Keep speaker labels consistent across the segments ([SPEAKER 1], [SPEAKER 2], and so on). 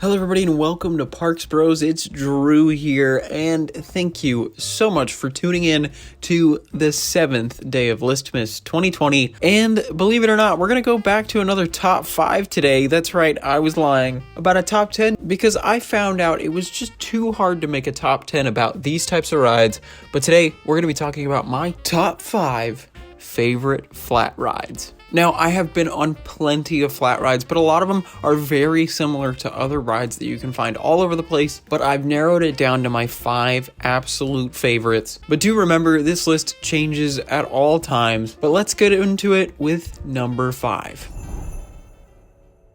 [SPEAKER 1] Hello everybody and welcome to Parks Bros. It's Drew here, and thank you so much for tuning in to the 7th day of Listmas 2020. And believe it or not, we're going to go back to another top 5 today. That's right, I was lying about a top 10 because I found out it was just too hard to make a top 10 about these types of rides. But today we're going to be talking about my top 5 favorite flat rides. Now, I have been on plenty of flat rides, but a lot of them are very similar to other rides that you can find all over the place, but I've narrowed it down to my 5 absolute favorites. But do remember, this list changes at all times, but let's get into it with number 5.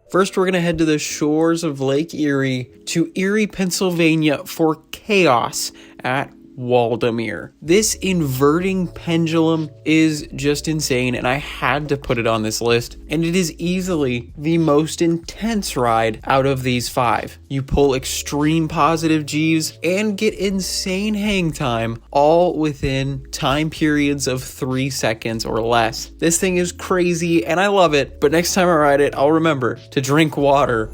[SPEAKER 1] First, we're going to head to the shores of Lake Erie to Erie, Pennsylvania for Chaos at Waldameer. This inverting pendulum is just insane, and I had to put it on this list, and it is easily the most intense ride out of these 5. You pull extreme positive G's and get insane hang time, all within time periods of 3 seconds or less. This thing is crazy, and I love it, but next time I ride it, I'll remember to drink water.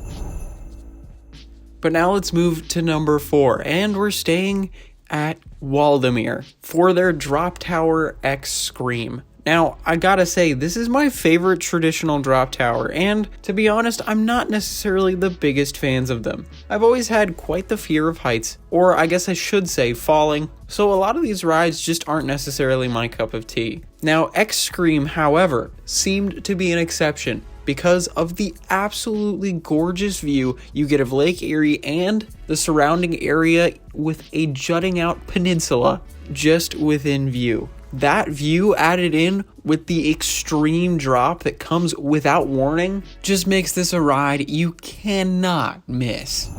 [SPEAKER 1] But now let's move to number 4, and we're staying at Waldameer for their Drop Tower X Scream. Now, I gotta say, this is my favorite traditional drop tower, and to be honest, I'm not necessarily the biggest fans of them. I've always had quite the fear of heights, or I guess I should say falling, so a lot of these rides just aren't necessarily my cup of tea. Now, X Scream, however, seemed to be an exception because of the absolutely gorgeous view you get of Lake Erie and the surrounding area with a jutting out peninsula just within view. That view added in with the extreme drop that comes without warning just makes this a ride you cannot miss.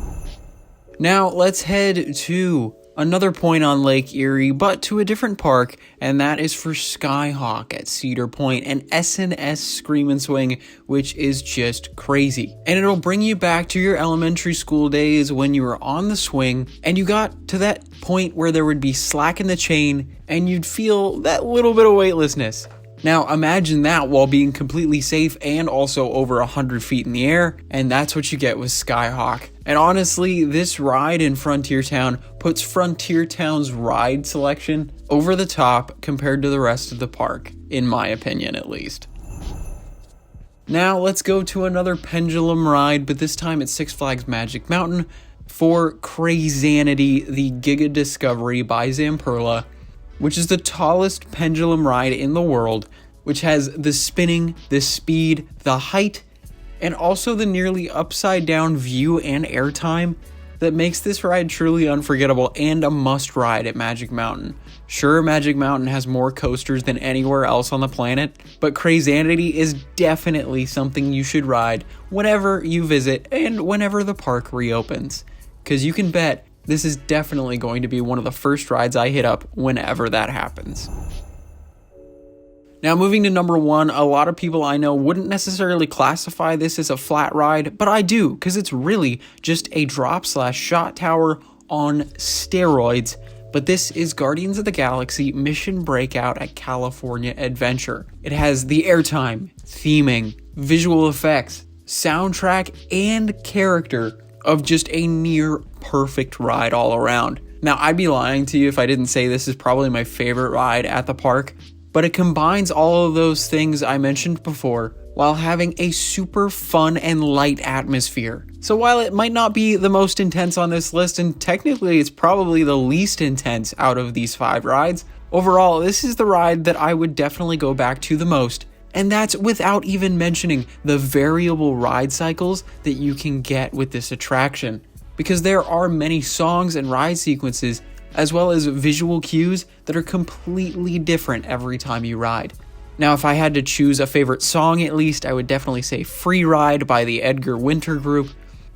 [SPEAKER 1] Now let's head to another point on Lake Erie, but to a different park, and that is for Skyhawk at Cedar Point, an S&S Scream and Swing, which is just crazy. And it'll bring you back to your elementary school days when you were on the swing, and you got to that point where there would be slack in the chain, and you'd feel that little bit of weightlessness. Now imagine that while being completely safe and also over 100 feet in the air, and that's what you get with Skyhawk. And honestly, this ride in Frontier Town puts Frontier Town's ride selection over the top compared to the rest of the park, in my opinion at least. Now let's go to another pendulum ride, but this time it's Six Flags Magic Mountain for Crazanity, the Giga Discovery by Zamperla, which is the tallest pendulum ride in the world, which has the spinning, the speed, the height, and also the nearly upside down view and airtime that makes this ride truly unforgettable and a must ride at Magic Mountain. Sure, Magic Mountain has more coasters than anywhere else on the planet, but Crazanity is definitely something you should ride whenever you visit and whenever the park reopens, because you can bet this is definitely going to be one of the first rides I hit up whenever that happens. Now moving to number 1, a lot of people I know wouldn't necessarily classify this as a flat ride, but I do, because it's really just a drop/shot tower on steroids. But this is Guardians of the Galaxy Mission Breakout at California Adventure. It has the airtime, theming, visual effects, soundtrack, and character of just a near perfect ride all around. Now, I'd be lying to you if I didn't say this is probably my favorite ride at the park, but it combines all of those things I mentioned before while having a super fun and light atmosphere. So while it might not be the most intense on this list, and technically it's probably the least intense out of these 5 rides, overall this is the ride that I would definitely go back to the most. And that's without even mentioning the variable ride cycles that you can get with this attraction, because there are many songs and ride sequences as well as visual cues that are completely different every time you ride. Now, if I had to choose a favorite song at least, I would definitely say Free Ride by the Edgar Winter Group,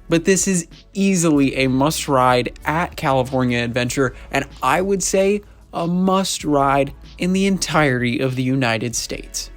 [SPEAKER 1] but this is easily a must ride at California Adventure, and I would say a must ride in the entirety of the United States.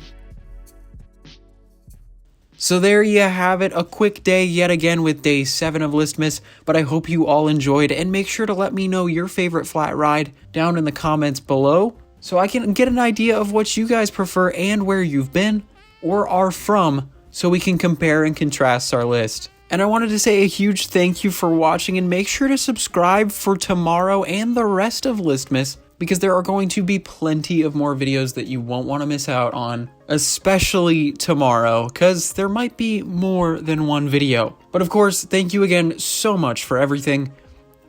[SPEAKER 1] So there you have it, a quick day yet again with day 7 of Listmas, but I hope you all enjoyed, and make sure to let me know your favorite flat ride down in the comments below so I can get an idea of what you guys prefer and where you've been or are from so we can compare and contrast our list. And I wanted to say a huge thank you for watching, and make sure to subscribe for tomorrow and the rest of Listmas, because there are going to be plenty of more videos that you won't want to miss out on, especially tomorrow, because there might be more than one video. But of course, thank you again so much for everything.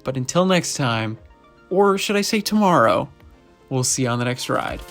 [SPEAKER 1] But until next time, or should I say tomorrow, we'll see you on the next ride.